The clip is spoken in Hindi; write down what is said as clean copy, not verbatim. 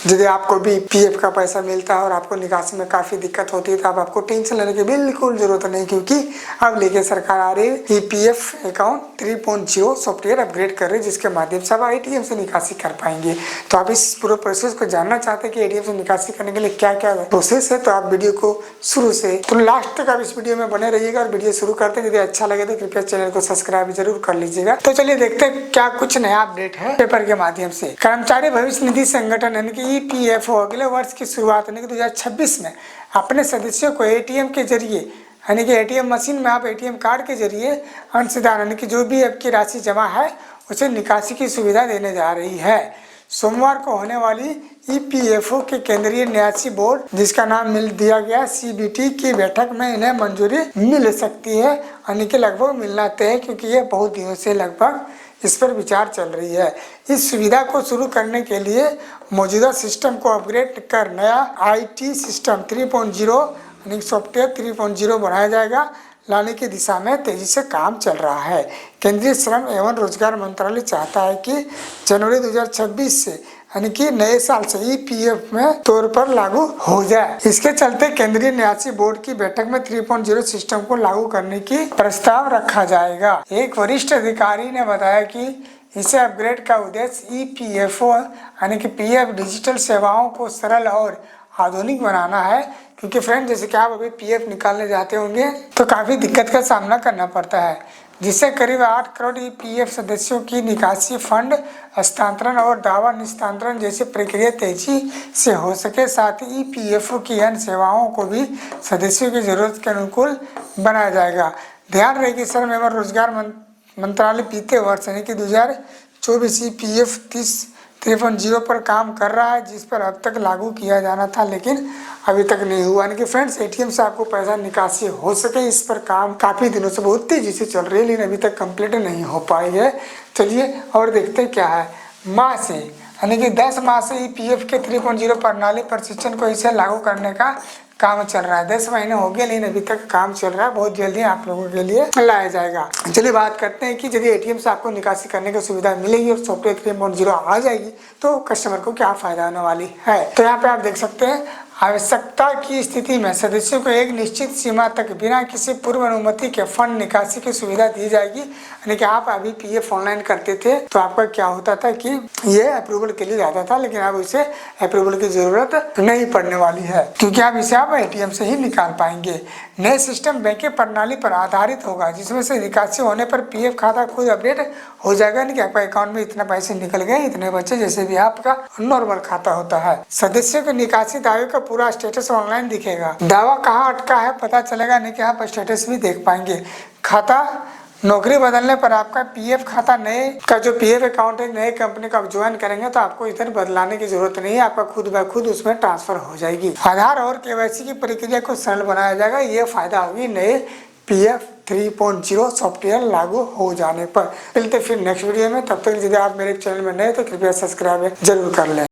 यदि आपको भी पीएफ का पैसा मिलता है और आपको निकासी में काफी दिक्कत होती है तो अब आपको टेंशन लेने की बिल्कुल जरूरत नहीं, क्योंकि अब लेके सरकार आ रही है पीएफ अकाउंट 3.0 सॉफ्टवेयर अपग्रेड कर रही है, जिसके माध्यम से आप एटीएम से निकासी कर पाएंगे। तो आप इस पूरे प्रोसेस को जानना चाहते हैं कि एटीएम से निकासी करने के लिए क्या क्या प्रोसेस है, तो आप वीडियो को शुरू से तो लास्ट तक आप इस वीडियो में बने रहिएगा। और वीडियो शुरू करते हैं, यदि अच्छा लगे तो कृपया चैनल को सब्सक्राइब जरूर कर लीजिएगा। तो चलिए देखते हैं क्या कुछ नया अपडेट है पेपर के माध्यम से। कर्मचारी भविष्य निधि संगठन यानी कि ईपीएफओ अगले वर्ष की शुरुआत यानी कि 2026 में अपने सदस्यों को एटीएम के जरिए यानी कि एटीएम मशीन में आप एटीएम कार्ड के जरिए अंशदान यानी कि जो भी आपकी राशि जमा है उसे निकासी की सुविधा देने जा रही है। सोमवार को होने वाली ईपीएफओ के केंद्रीय न्यासी बोर्ड, जिसका नाम मिल दिया गया सीबीटी की बैठक में इन्हें मंजूरी मिल सकती है, यानी कि लगभग मिलना तय है, क्योंकि ये बहुत दिनों से लगभग इस पर विचार चल रही है। इस सुविधा को शुरू करने के लिए मौजूदा सिस्टम को अपग्रेड कर नया आईटी सिस्टम 3.0 यानी सॉफ्टवेयर 3.0 बनाया जाएगा, लाने की दिशा में तेजी से काम चल रहा है। केंद्रीय श्रम एवं रोजगार मंत्रालय चाहता है कि जनवरी 2026 से यानी कि नए साल से ईपीएफ में तौर पर लागू हो जाए। इसके चलते केंद्रीय न्यासी बोर्ड की बैठक में 3.0 सिस्टम को लागू करने की प्रस्ताव रखा जाएगा। एक वरिष्ठ अधिकारी ने बताया कि इसे अपग्रेड का उद्देश्य ईपीएफओ यानी कि पीएफ डिजिटल सेवाओं को सरल और आधुनिक बनाना है, क्योंकि फ्रेंड जैसे कि आप अभी पीएफ निकालने जाते होंगे तो काफ़ी दिक्कत का सामना करना पड़ता है, जिससे करीब 8 करोड़ पीएफ सदस्यों की निकासी, फंड हस्तांतरण और दावा निस्तांतरण जैसी प्रक्रिया तेजी से हो सके। साथ ही ईपीएफओ की अन्य सेवाओं को भी सदस्यों की जरूरत के अनुकूल बनाया जाएगा। ध्यान रहे कि श्रम एवं रोजगार मंत्रालय बीते वर्ष यानी कि 2024 ईपीएफ 3.0 पर काम कर रहा है, जिस पर अब तक लागू किया जाना था लेकिन अभी तक नहीं हुआ। यानी कि फ्रेंड्स एटीएम से आपको पैसा निकासी हो सके, इस पर काम काफ़ी दिनों से बहुत तेजी से चल रही है, लेकिन अभी तक कंप्लीट नहीं हो पाई है। चलिए और देखते हैं क्या है। माह से यानी कि 10 माह से ईपीएफ के 3.0 प्रणाली प्रशिक्षण को इसे लागू करने का काम चल रहा है। 10 महीने हो गए लेकिन अभी तक काम चल रहा है, बहुत जल्दी आप लोगों के लिए लाया जाएगा। चलिए बात करते हैं कि यदि एटीएम से आपको निकासी करने की सुविधा मिलेगी और सॉफ्टवेयर 3.0 आ जाएगी तो कस्टमर को क्या फायदा होने वाली है। तो यहाँ पे आप देख सकते हैं, आवश्यकता की स्थिति में सदस्यों को एक निश्चित सीमा तक बिना किसी पूर्व अनुमति के फंड निकासी की सुविधा दी जाएगी। यानी कि आप अभी पीएफ ऑनलाइन करते थे तो आपका क्या होता था कि ये अप्रूवल के लिए जाता था, लेकिन अब इसे अप्रूवल की जरूरत नहीं पड़ने वाली है, क्योंकि आप इसे आप एटीएम से ही निकाल पाएंगे। नए सिस्टम बैंकिंग प्रणाली पर आधारित होगा, जिसमें से निकासी होने पर पीएफ खाता खुद अपडेट हो जाएगा। यानी कि आपका अकाउंट में इतने पैसे निकल गए, इतने बचे, जैसे भी आपका नॉर्मल खाता होता है। सदस्यों के निकासी दावे का पूरा स्टेटस ऑनलाइन दिखेगा। दावा कहाँ अटका है पता चलेगा, नहीं कि आप स्टेटस भी देख पाएंगे। खाता नौकरी बदलने पर आपका पीएफ खाता नए का जो पीएफ अकाउंट है नए कंपनी का आप ज्वाइन करेंगे तो आपको इधर बदलाने की जरूरत नहीं है, आपका खुद ब खुद उसमें ट्रांसफर हो जाएगी। आधार और केवाईसी की प्रक्रिया को सरल बनाया जाएगा, ये फायदा होगी नए पीएफ 3.0 सॉफ्टवेयर लागू हो जाने पर। मिलते फिर नेक्स्ट वीडियो में, तब तक यदि आप मेरे चैनल में नए तो कृपया सब्सक्राइब जरूर कर लें।